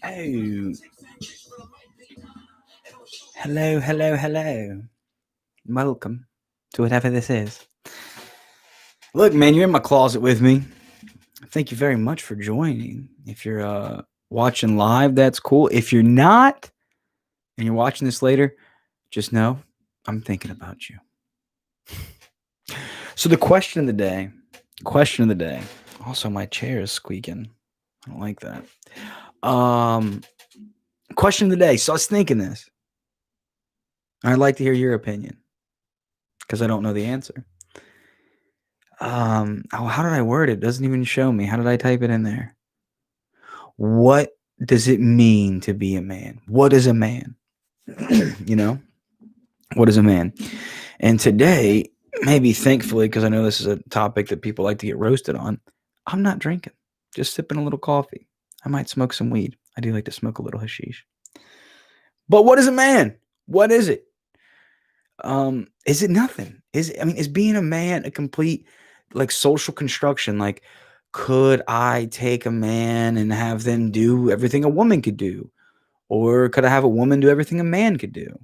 Oh, hello, hello, hello. Welcome to whatever this is. Look, man, you're in my closet with me. Thank you very much for joining. If you're watching live, that's cool. If you're not and you're watching this later, just know I'm thinking about you. So the question of the day. Also, my chair is squeaking. I don't like that. Question of the day. So I was thinking this. I'd like to hear your opinion because I don't know the answer. How did I word it? It doesn't even show me. How did I type it in there? What does it mean to be a man? What is a man? You know, what is a man? And today, maybe thankfully, because I know this is a topic that people like to get roasted on, I'm not drinking, just sipping a little coffee. I might smoke some weed. I do like to smoke a little hashish. But what is a man? What is it? Is it nothing? Is being a man a complete like social construction? Like, could I take a man and have them do everything a woman could do? Or could I have a woman do everything a man could do?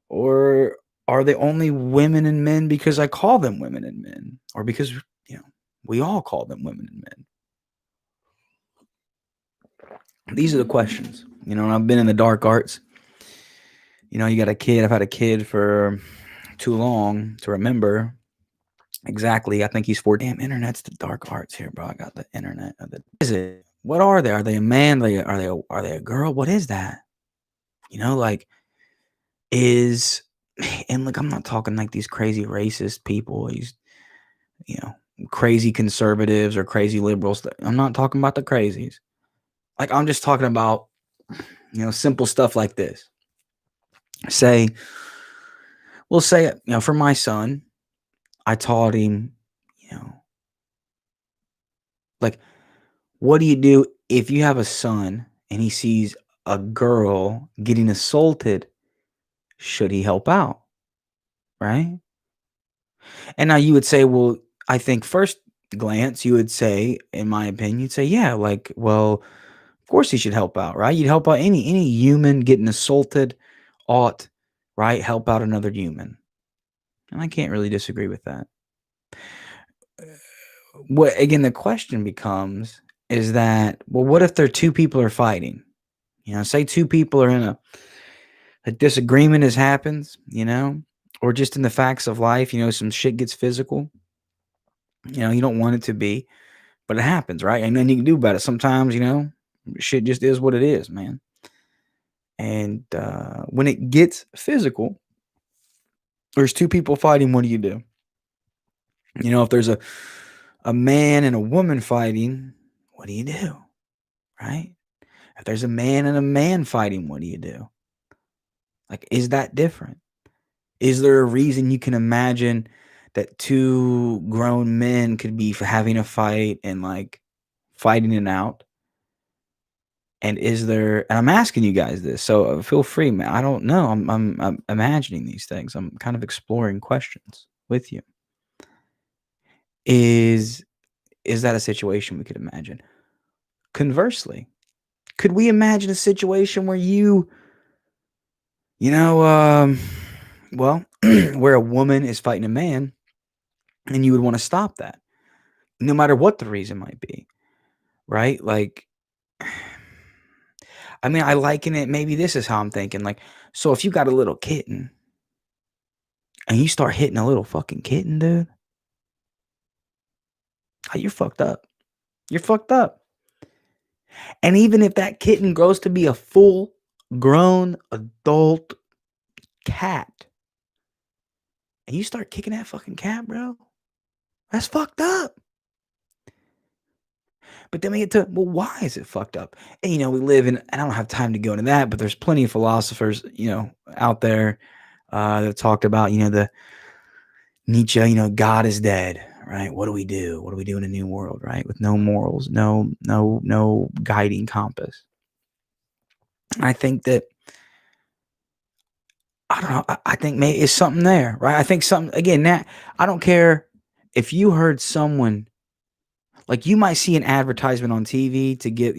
Or are they only women and men because I call them women and men? Or because, we all call them women and men? These are the questions. And I've been in the dark arts. You got a kid. I've had a kid for too long to remember exactly. I think he's 4. Damn, internet's the dark arts here, bro. I got the internet. Is it? What are they? Are they a man? Are they a girl? What is that? Like, and look, I'm not talking like these crazy racist people, these, crazy conservatives or crazy liberals. I'm not talking about the crazies. Like, I'm just talking about, simple stuff like this. We'll say, for my son, I taught him, like, what do you do if you have a son and he sees a girl getting assaulted? Should he help out? Right? And now you would say, well, I think first glance, you would say, in my opinion, you'd say, yeah, like, well, of course he should help out, right? You'd help out any human getting assaulted ought, right? Help out another human. And I can't really disagree with that. What again, the question becomes is that, well, what if there two people are fighting? Say two people are in a disagreement as happens, or just in the facts of life, some shit gets physical. You don't want it to be, but it happens, right? Ain't nothing you can do about it. Sometimes, shit just is what it is, man. And when it gets physical, there's two people fighting. What do you do? If there's a man and a woman fighting, what do you do? Right? If there's a man and a man fighting, what do you do? Like, is that different? Is there a reason you can imagine that two grown men could be having a fight and like fighting it out? And I'm asking you guys this, so feel free, man. I don't know. I'm imagining these things. I'm kind of exploring questions with you. Is that a situation we could imagine? Conversely, could we imagine a situation where where a woman is fighting a man and you would want to stop that, no matter what the reason might be, right? Like, I liken it, maybe this is how I'm thinking. Like, so if you got a little kitten and you start hitting a little fucking kitten, dude, you're fucked up. You're fucked up. And even if that kitten grows to be a full grown adult cat and you start kicking that fucking cat, bro, that's fucked up. But then we get to, well, why is it fucked up? And, we live in, and I don't have time to go into that, but there's plenty of philosophers, out there that talked about, the Nietzsche, God is dead, right? What do we do? What do we do in a new world, right? With no morals, no guiding compass. I think that, I don't know, I think maybe it's something there, right? I think something, again, that I don't care if you heard someone, like you might see an advertisement on TV to get,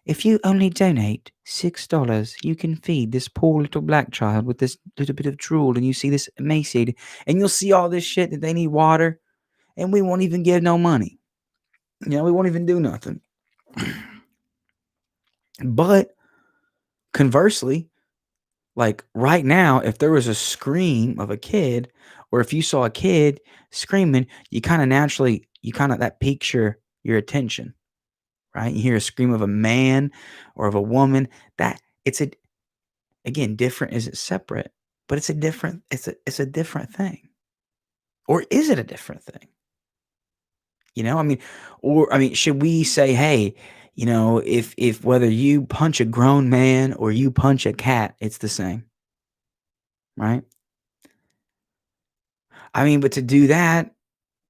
if you only donate $6, you can feed this poor little black child with this little bit of drool, and you see this emaciated, and you'll see all this shit that they need water, and we won't even give no money. We won't even do nothing. But conversely, like right now, if there was a scream of a kid, or if you saw a kid screaming, you kind of naturally, that piques your attention, right? You hear a scream of a man or of a woman. That it's a again different. Is it separate? But it's a different. It's a different thing, or is it a different thing? Should we say, hey, if whether you punch a grown man or you punch a cat, it's the same, right? But to do that,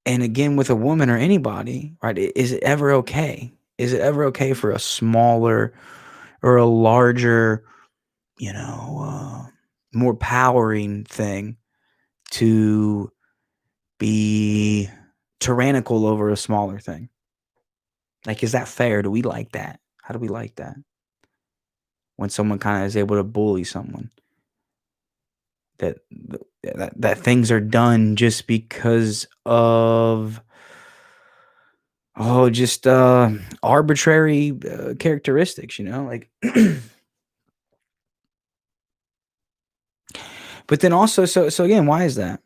and again with a woman or anybody, right? Is it ever okay? Is it ever okay for a smaller or a larger, you know, more powering thing to be tyrannical over a smaller thing? Like, is that fair? Do we like that? How do we like that? When someone kind of is able to bully someone, that that things are done just because of just arbitrary characteristics, like. But then also, so again, why is that?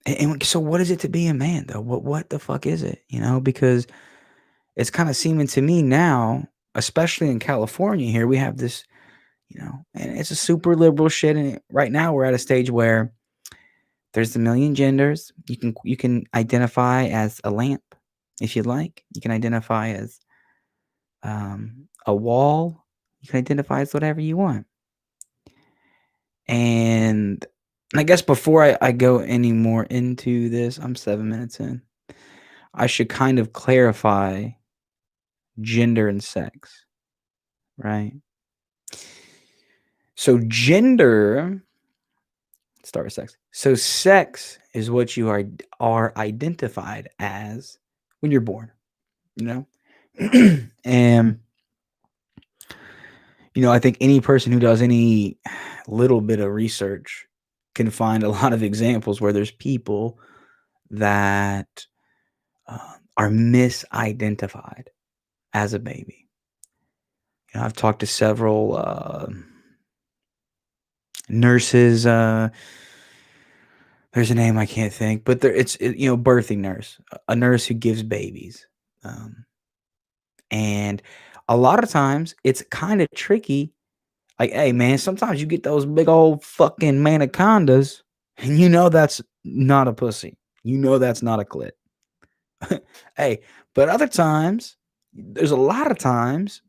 And so, what is it to be a man, though? What the fuck is it? Because it's kind of seeming to me now, especially in California, here we have this, and it's a super liberal shit. And right now, we're at a stage where there's a million genders. You can identify as a lamp if you'd like. You can identify as a wall. You can identify as whatever you want. And I guess before I go any more into this, I'm 7 minutes in. I should kind of clarify gender and sex, right? So gender, let's start with sex. So sex is what you are identified as when you're born, you know? And I think any person who does any little bit of research can find a lot of examples where there's people that are misidentified as a baby. I've talked to several nurses. There's a name I can't think, but birthing nurse, a nurse who gives babies, and a lot of times it's kind of tricky. Like, hey man, sometimes you get those big old fucking manacondas, and that's not a pussy. That's not a clit. Hey, but other times, there's a lot of times,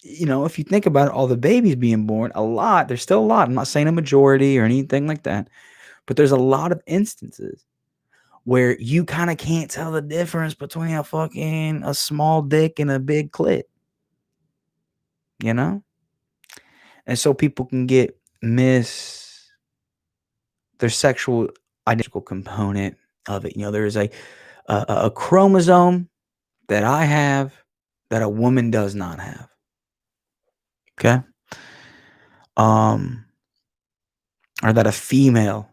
if you think about it, all the babies being born, there's still a lot. I'm not saying a majority or anything like that, but there's a lot of instances where you kind of can't tell the difference between a small dick and a big clit, And so people can get their sexual identical component of it. There's a chromosome that I have that a woman does not have. Okay. Or that a female.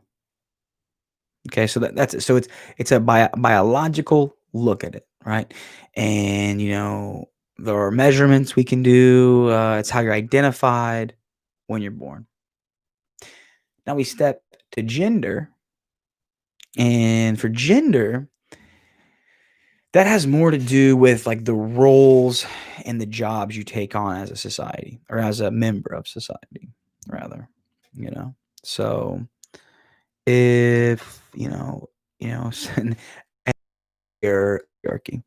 Okay, so that's it. So it's a biological look at it, right? And there are measurements we can do. It's how you're identified when you're born. Now we step to gender, and for gender, that has more to do with like the roles and the jobs you take on as a society or as a member of society, rather. So if hierarchy,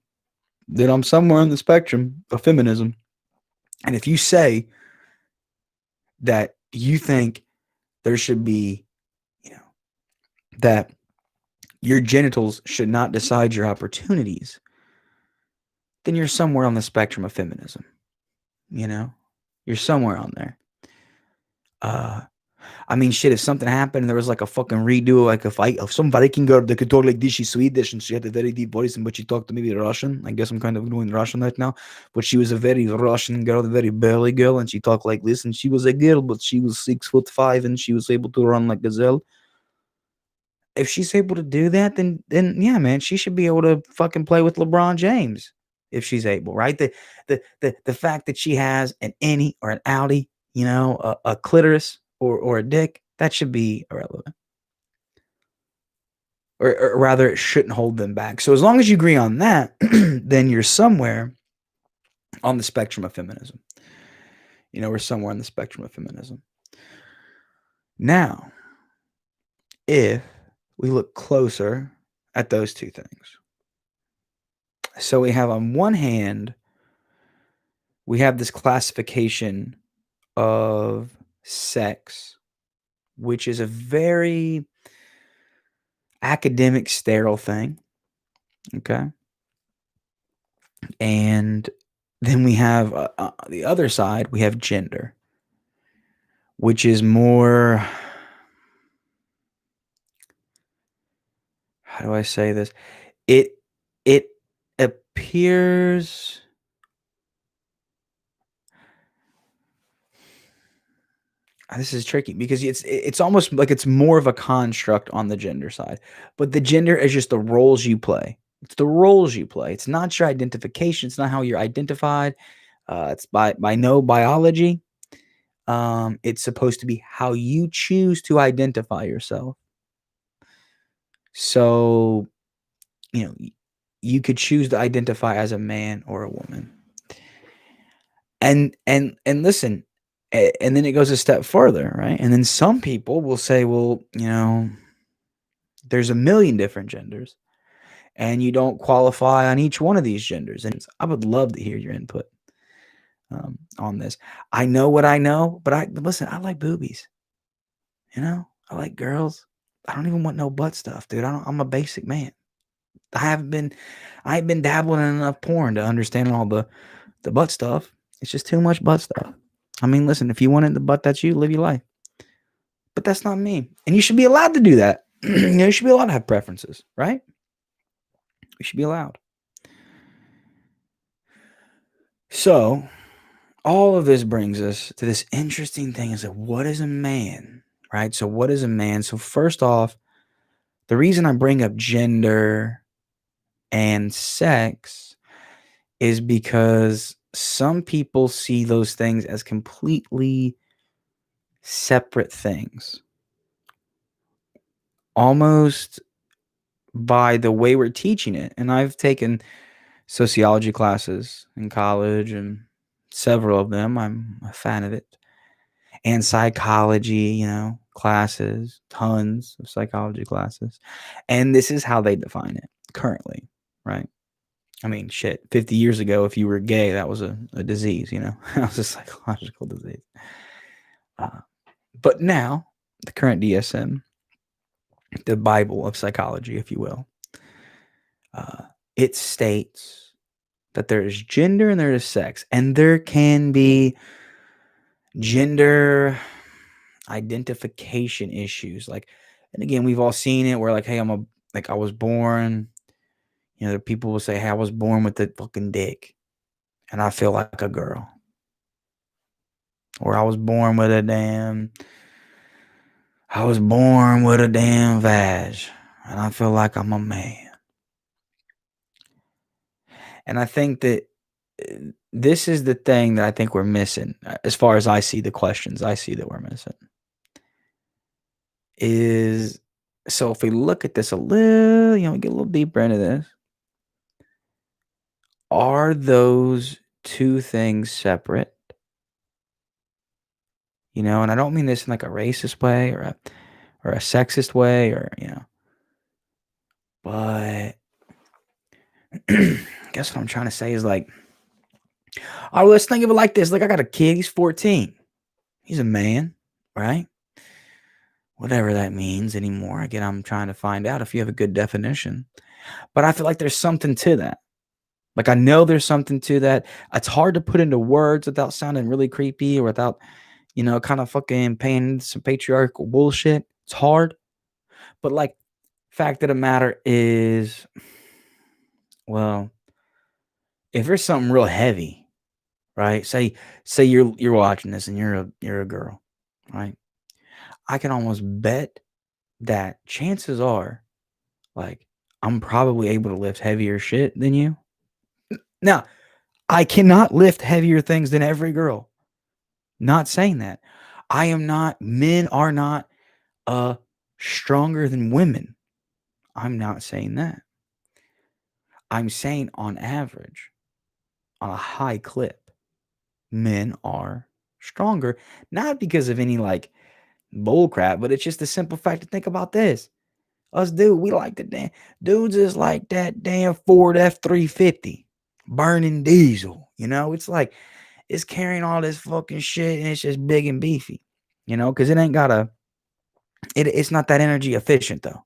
then I'm somewhere on the spectrum of feminism. And if you say that you think there should be, that your genitals should not decide your opportunities, then you're somewhere on the spectrum of feminism. You're somewhere on there. I mean, shit, if something happened and there was like a fucking redo, like if some Viking girl that could talk like this, she's Swedish and she had a very deep voice, but she talked to maybe Russian. I guess I'm kind of doing Russian right now. But she was a very Russian girl, a very burly girl, and she talked like this, and she was a girl, but she was 6'5" and she was able to run like gazelle. If she's able to do that, then yeah, man, she should be able to fucking play with LeBron James if she's able, right? The fact that she has an innie or an outie, a clitoris or a dick, that should be irrelevant. Or rather, it shouldn't hold them back. So as long as you agree on that, then you're somewhere on the spectrum of feminism. We're somewhere on the spectrum of feminism. Now, if we look closer at those two things. So we have on one hand, we have this classification of sex, which is a very academic, sterile thing. Okay. And then we have the other side, we have gender, which is more, how do I say this? It appears, this is tricky because it's almost like it's more of a construct on the gender side, but the gender is just the roles you play. It's the roles you play. It's not your identification. It's not how you're identified. It's by no biology. It's supposed to be how you choose to identify yourself. So, you could choose to identify as a man or a woman. And listen, and then it goes a step further, right? And then some people will say, well, there's a million different genders and you don't qualify on each one of these genders. And I would love to hear your input on this. I know what I know, but listen, I like boobies. I like girls. I don't even want no butt stuff, dude. I'm a basic man. I ain't been dabbling in enough porn to understand all the butt stuff. It's just too much butt stuff. I mean, listen, if you want it in the butt, that's you. Live your life. But that's not me. And you should be allowed to do that. You should be allowed to have preferences, right? You should be allowed. So, all of this brings us to this interesting thing is that what is a man, right? So, what is a man? So, first off, the reason I bring up gender and sex is because some people see those things as completely separate things. Almost by the way we're teaching it. And I've taken sociology classes in college and several of them. I'm a fan of it. And psychology, classes, tons of psychology classes. And this is how they define it currently, right? I mean, shit, 50 years ago, if you were gay, that was a disease, that was a psychological disease. But now, the current DSM, the Bible of psychology, if you will, it states that there is gender and there is sex, and there can be gender identification issues. And again, we've all seen it where hey, I was born, people will say, hey, I was born with the fucking dick and I feel like a girl. Or I was born with a damn vag and I feel like I'm a man. And I think that this is the thing that I think we're missing as far as I see the questions I see that we're missing. So if we look at this a little, get a little deeper into this, are those two things separate? And I don't mean this in a racist way or a sexist way or, but I guess what I'm trying to say is oh, let's think of it like this. I got a kid, he's 14. He's a man, right? Whatever that means anymore. Again, I'm trying to find out if you have a good definition. But I feel like there's something to that. I know there's something to that. It's hard to put into words without sounding really creepy or without, kind of fucking paying some patriarchal bullshit. It's hard. But like, fact of the matter is, well, if there's something real heavy, right? Say you're watching this and you're a girl, right? I can almost bet that chances are, like, I'm probably able to lift heavier shit than you. Now, I cannot lift heavier things than every girl. Not saying that. I am not, men are not stronger than women. I'm not saying that. I'm saying on average, on a high clip, men are stronger. Not because of any like bull crap, but it's just the simple fact to think about this. Us we like the damn dudes is like that damn Ford F-350 burning diesel. It's like it's carrying all this fucking shit and it's just big and beefy. Because it ain't got it's not that energy efficient though.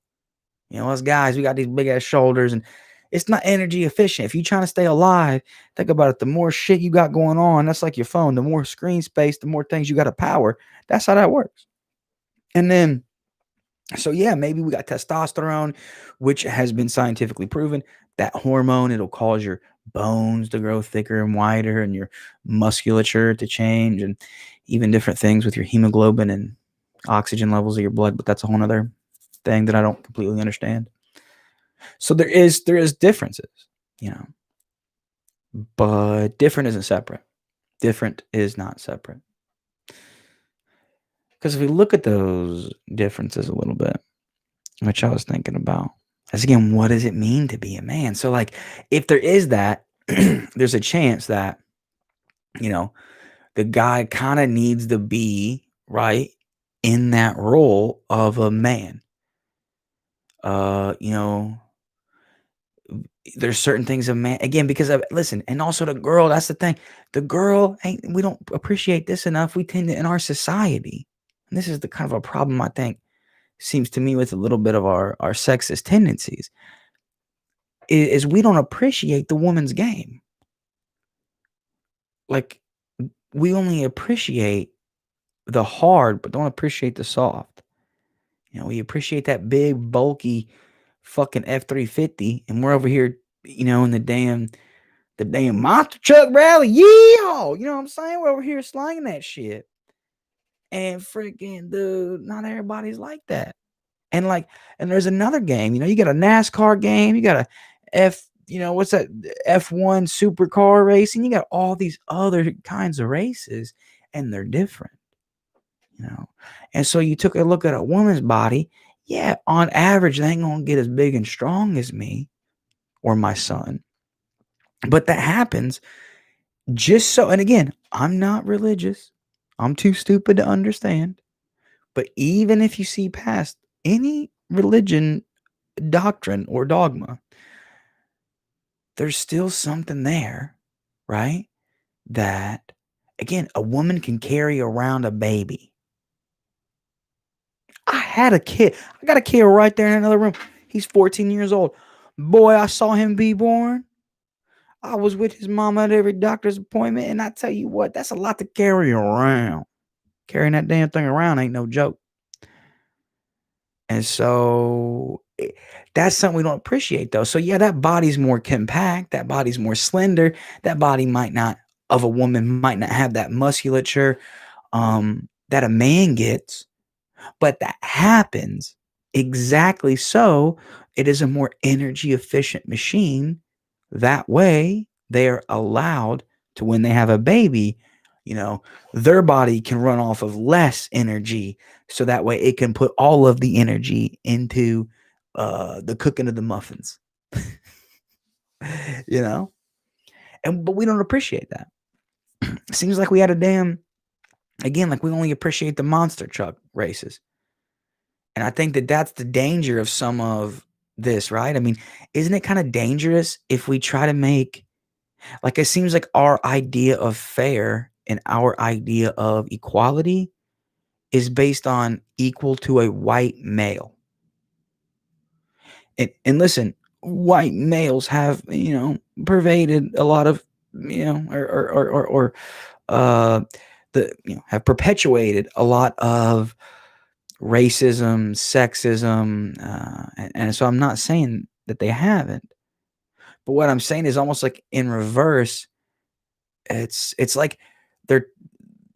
Us guys, we got these big ass shoulders and it's not energy efficient. If you're trying to stay alive, think about it. The more shit you got going on, that's like your phone. The more screen space, the more things you got to power. That's how that works. And then, so yeah, maybe we got testosterone, which has been scientifically proven. That hormone, it'll cause your bones to grow thicker and wider and your musculature to change and even different things with your hemoglobin and oxygen levels of your blood. But that's a whole other thing that I don't completely understand. So there is differences, but different isn't separate. Different is not separate. Because if we look at those differences a little bit, which I was thinking about, as again, what does it mean to be a man? So like, if there is that, there's a chance that, the guy kind of needs to be right in that role of a man. There's certain things a man, again, because of, listen, and also the girl, that's the thing. The girl we don't appreciate this enough. We tend to, in our society, and this is the kind of a problem I think seems to me with a little bit of our sexist tendencies, is we don't appreciate the woman's game. Like, we only appreciate the hard, but don't appreciate the soft. We appreciate that big, bulky fucking F-350, and we're over here, in the damn monster truck rally. Yeehaw! You know what I'm saying? We're over here slanging that shit. And freaking, dude, not everybody's like that. And there's another game, you got a NASCAR game, you got a what's that, F1 supercar racing, you got all these other kinds of races, and they're different, And so you took a look at a woman's body, yeah, on average, they ain't gonna get as big and strong as me or my son. But that happens just so, and again, I'm not religious. I'm too stupid to understand. But even if you see past any religion, doctrine, or dogma, there's still something there, right? That, again, a woman can carry around a baby. I had a kid. I got a kid right there in another room. He's 14 years old. Boy, I saw him be born. I was with his mama at every doctor's appointment, and I tell you what, that's a lot to carry around. Carrying that damn thing around ain't no joke. And so that's something we don't appreciate, though. So yeah, that body's more compact. That body's more slender. That body of a woman might not have that musculature that a man gets, but that happens exactly so. It is a more energy efficient machine. That way, they are allowed to, when they have a baby, their body can run off of less energy. So that way it can put all of the energy into the cooking of the muffins, but we don't appreciate that. It seems like we had like we only appreciate the monster truck races. And I think that that's the danger of some of this, right? I mean, isn't it kind of dangerous if we try to make, like, it seems like our idea of fair and our idea of equality is based on equal to a white male. And listen, white males have, pervaded a lot of, or have perpetuated a lot of racism, sexism, and so I'm not saying that they haven't, but what I'm saying is almost like in reverse. It's like they're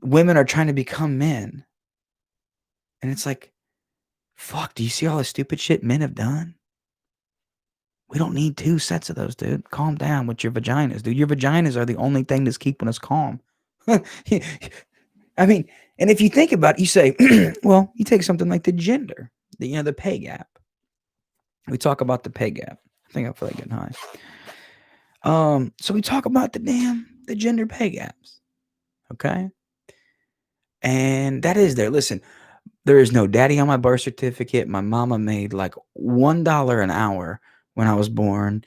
women are trying to become men, and it's like, fuck. Do you see all the stupid shit men have done? We don't need two sets of those, dude. Calm down with your vaginas, dude. Your vaginas are the only thing that's keeping us calm. I mean, and if you think about it, you say, well, you take something like the gender, the pay gap. We talk about the pay gap. I think I feel like getting high. So we talk about the gender pay gaps, okay? And that is there. Listen, there is no daddy on my birth certificate. My mama made like $1 an hour when I was born,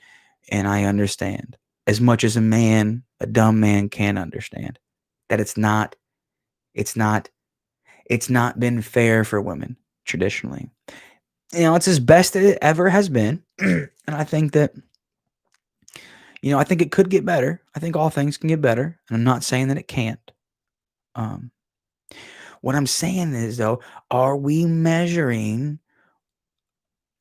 and I understand as much as a dumb man can understand that it's not been fair for women traditionally. It's as best it ever has been. And I think that, I think it could get better. I think all things can get better. And I'm not saying that it can't. Um, what I'm saying is, though, are we measuring,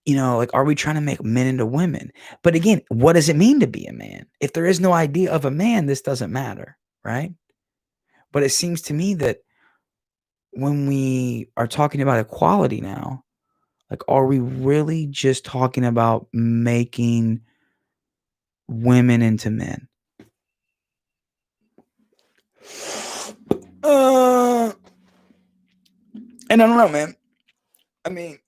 like, are we trying to make men into women? But again, what does it mean to be a man? If there is no idea of a man, this doesn't matter, right? But it seems to me that when we are talking about equality now, like, are we really just talking about making women into men? And I don't know, man. I mean,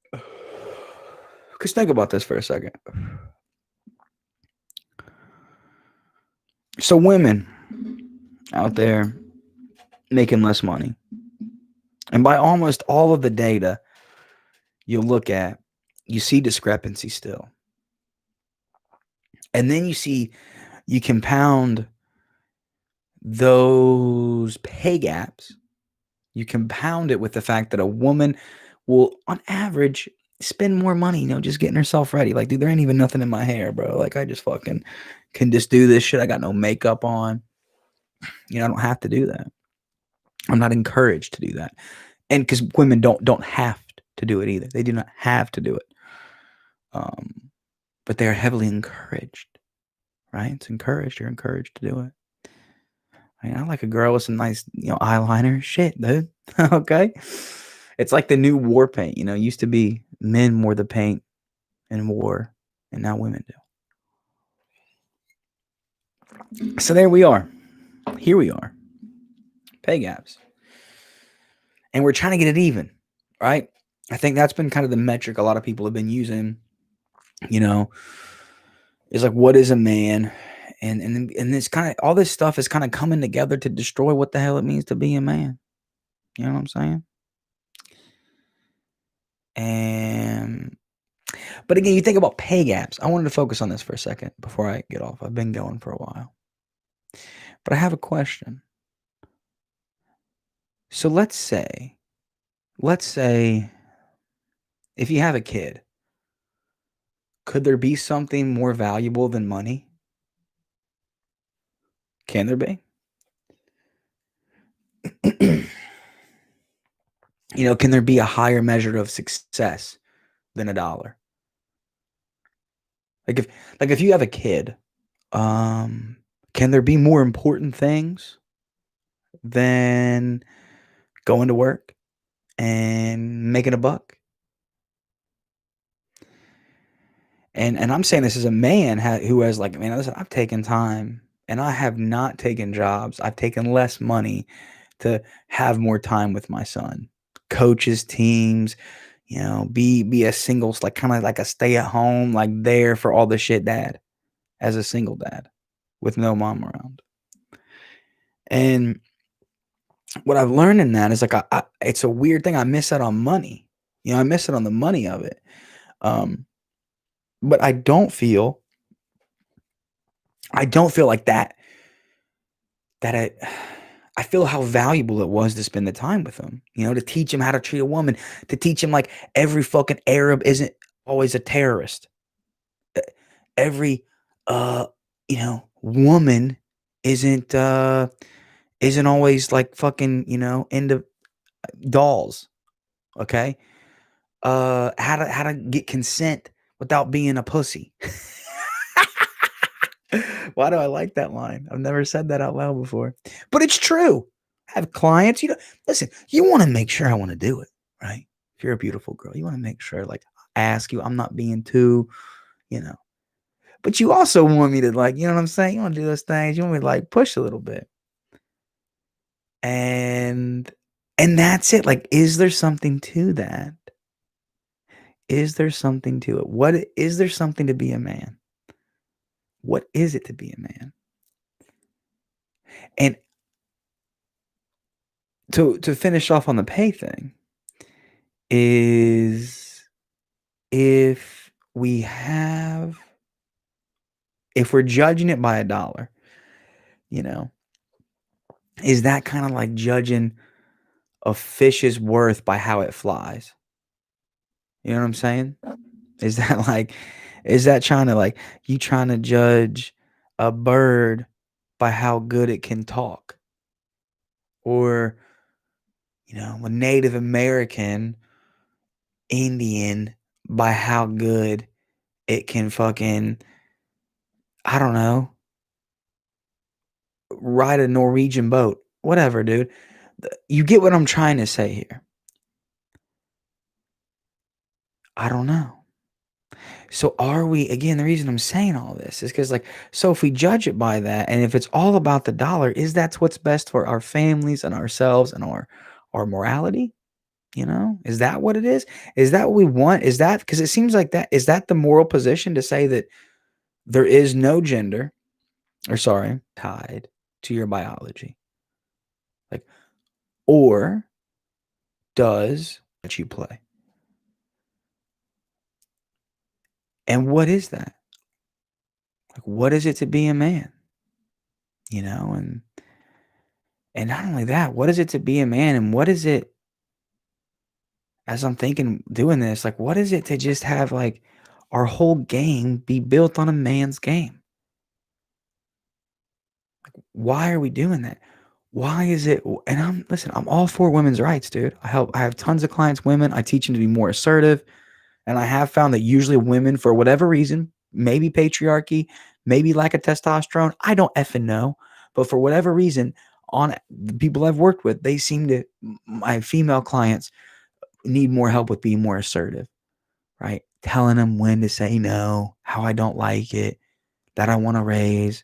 because think about this for a second. So women out there making less money, and by almost all of the data you look at, you see discrepancy still. And then you compound those pay gaps, you compound it with the fact that a woman will, on average, spend more money, just getting herself ready. Like, dude, there ain't even nothing in my hair, bro. Like, I just fucking can just do this shit. I got no makeup on. I don't have to do that. I'm not encouraged to do that. And because women don't have to do it either. They do not have to do it. But they are heavily encouraged, right? It's encouraged. You're encouraged to do it. I like a girl with some nice, eyeliner. Shit, dude. Okay. It's like the new war paint. It used to be men wore the paint in war, and now women do. So there we are. Here we are. Pay gaps. And we're trying to get it even, right? I think that's been kind of the metric a lot of people have been using, is like, what is a man? And this kind of, all this stuff is kind of coming together to destroy what the hell it means to be a man. You know what I'm saying? And but again, you think about pay gaps. I wanted to focus on this for a second before I get off. I've been going for a while. But I have a question. So let's say if you have a kid, could there be something more valuable than money? Can there be? Can there be a higher measure of success than $1? Like if you have a kid, can there be more important things than going to work and making a buck? And I'm saying this as a man who has, like, man, listen, I've taken time and I have not taken jobs. I've taken less money to have more time with my son, coaches, teams, be a single, like, kind of like a stay at home, like, there for all the shit dad, as a single dad with no mom around. And what I've learned in that is, like, it's a weird thing. I miss out on money. I miss out on the money of it. But I don't feel like that I feel how valuable it was to spend the time with him, to teach him how to treat a woman, to teach him, like, every fucking Arab isn't always a terrorist. Every woman isn't isn't always like fucking, into dolls, okay? How to get consent without being a pussy. Why do I like that line? I've never said that out loud before, but it's true. I have clients, listen, you want to make sure I want to do it, right? If you're a beautiful girl, you want to make sure, like, I ask you, I'm not being too, you know, but you also want me to, like, you know what I'm saying? You want to do those things. You want me to, like, push a little bit. And that's it. Like, is there something to that? Is there something to it? What is there something to be a man? What is it to be a man? And to finish off on the pay thing is if we have if we're judging it by a dollar, you know, is that kind of like judging a fish's worth by how it flies? You know what I'm saying? Is that like is that trying to like you trying to judge a bird by how good it can talk? Or, a Native American Indian by how good it can fucking, I don't know, ride a Norwegian boat. Whatever, dude. You get what I'm trying to say here. I don't know. So are we, again, the reason I'm saying all this is because, like, so if we judge it by that, and if it's all about the dollar, is that's what's best for our families and ourselves and our morality? Is that what it is? Is that what we want? Is that because it seems like that is that the moral position to say that there is no gender, or sorry, tied to your biology? Like, or does that you play? And what is that? Like, what is it to be a man? And not only that, what is it to be a man? And what is it, as I'm thinking doing this, like, what is it to just have like our whole game be built on a man's game? Why are we doing that? Why is it? And I'm all for women's rights, dude. I have tons of clients, women. I teach them to be more assertive. And I have found that usually women, for whatever reason, maybe patriarchy, maybe lack of testosterone, I don't effing know. But for whatever reason, on the people I've worked with, they seem to, my female clients need more help with being more assertive, right? Telling them when to say no, how I don't like it, that I want to raise.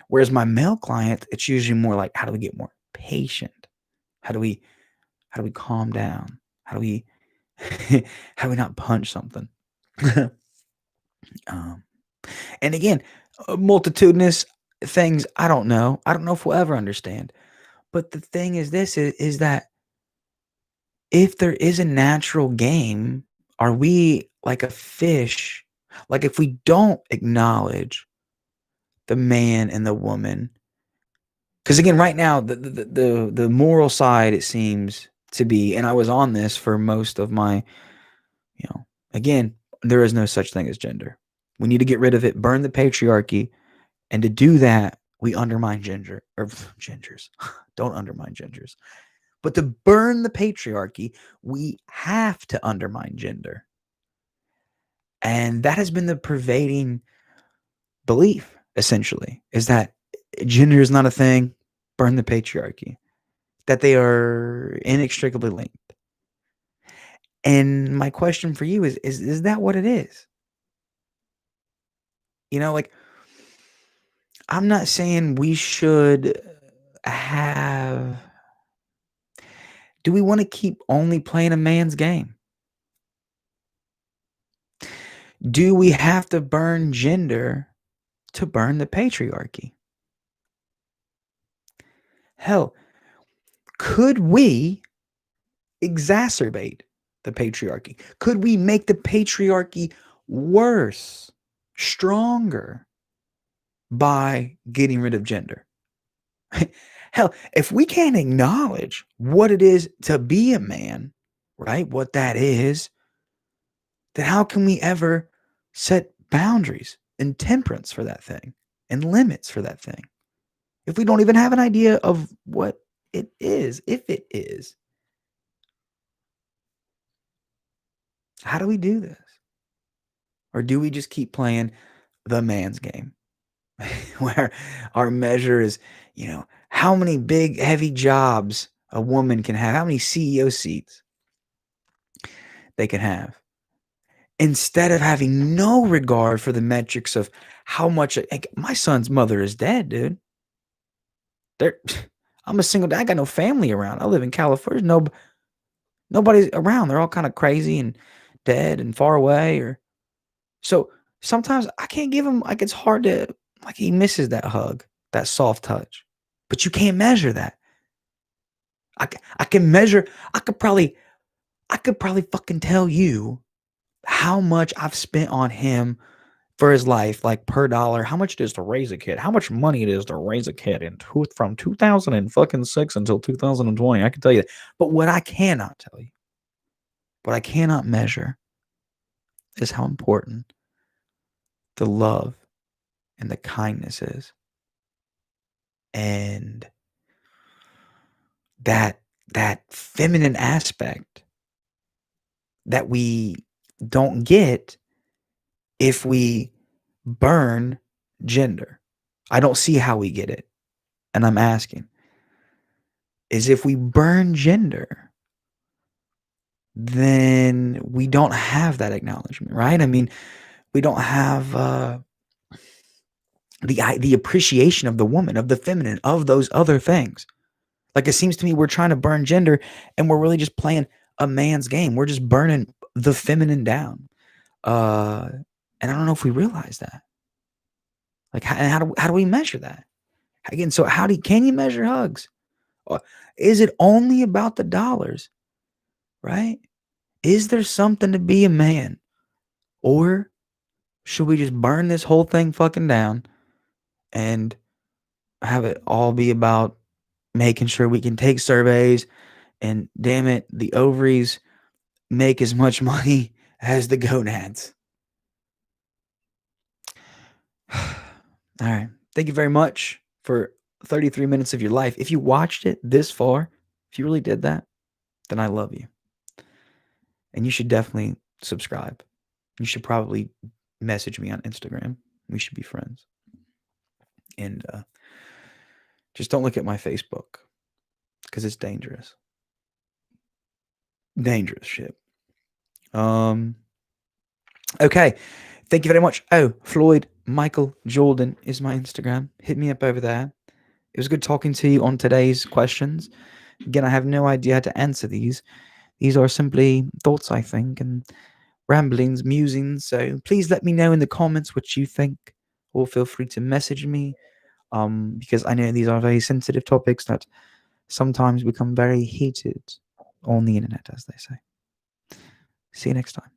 Whereas my male client, it's usually more like, how do we get more patient? How do we calm down? How do we how do we not punch something? um, and again, multitudinous things. I don't know. I don't know if we'll ever understand. But the thing is, this is that if there is a natural game, are we like a fish? Like, if we don't acknowledge the man and the woman, because again, right now, the moral side, it seems to be, and I was on this for most of my, again, there is no such thing as gender. We need to get rid of it, burn the patriarchy, and to do that, we undermine gingers. Don't undermine gingers. But to burn the patriarchy, we have to undermine gender. And that has been the pervading belief, essentially, is that gender is not a thing, burn the patriarchy, that they are inextricably linked. And my question for you is that what it is? Like, I'm not saying we should have. Do we want to keep only playing a man's game? Do we have to burn gender to burn the patriarchy? Hell, could we exacerbate the patriarchy? Could we make the patriarchy worse, stronger by getting rid of gender? Hell, if we can't acknowledge what it is to be a man, right? What that is, then how can we ever set boundaries and temperance for that thing and limits for that thing? if we don't even have an idea of what it is, if it is? How do we do this? Or do we just keep playing the man's game where our measure is, how many big, heavy jobs a woman can have, how many CEO seats they can have, instead of having no regard for the metrics of how much. Like, my son's mother is dead, dude. They're, I'm a single dad. I got no family around. I live in California. Nobody's around. They're all kind of crazy and dead and far away. Or so sometimes I can't give him, like, it's hard to, like, he misses that hug, that soft touch. But you can't measure that. I can measure. I could probably fucking tell you how much I've spent on him for his life, like, per dollar, how much it is to raise a kid, how much money it is to raise a kid from 2006 until 2020. I can tell you that. But what I cannot tell you, what I cannot measure, is how important the love and the kindness is. And that feminine aspect that we don't get if we burn gender. I don't see how we get it. And I'm asking, is if we burn gender, then we don't have that acknowledgement, right? I mean, we don't have the appreciation of the woman, of the feminine, of those other things. Like, it seems to me we're trying to burn gender, and we're really just playing a man's game. We're just burning the feminine down. And I don't know if we realize that. Like, how do we measure that? Again, so can you measure hugs? Is it only about the dollars, right? Is there something to be a man? Or should we just burn this whole thing fucking down and have it all be about making sure we can take surveys, and damn it, the ovaries make as much money as the gonads? All right. Thank you very much for 33 minutes of your life. If you watched it this far, if you really did that, then I love you. And you should definitely subscribe. You should probably message me on Instagram. We should be friends. And just don't look at my Facebook, because it's dangerous. Dangerous shit. Okay. Thank you very much. Oh, Floyd Michael Jordan is my Instagram. Hit me up over there. It was good talking to you on today's questions. Again, I have no idea how to answer these. These are simply thoughts, I think, and ramblings, musings. So please let me know in the comments what you think, or feel free to message me, because I know these are very sensitive topics that sometimes become very heated on the internet, as they say. See you next time.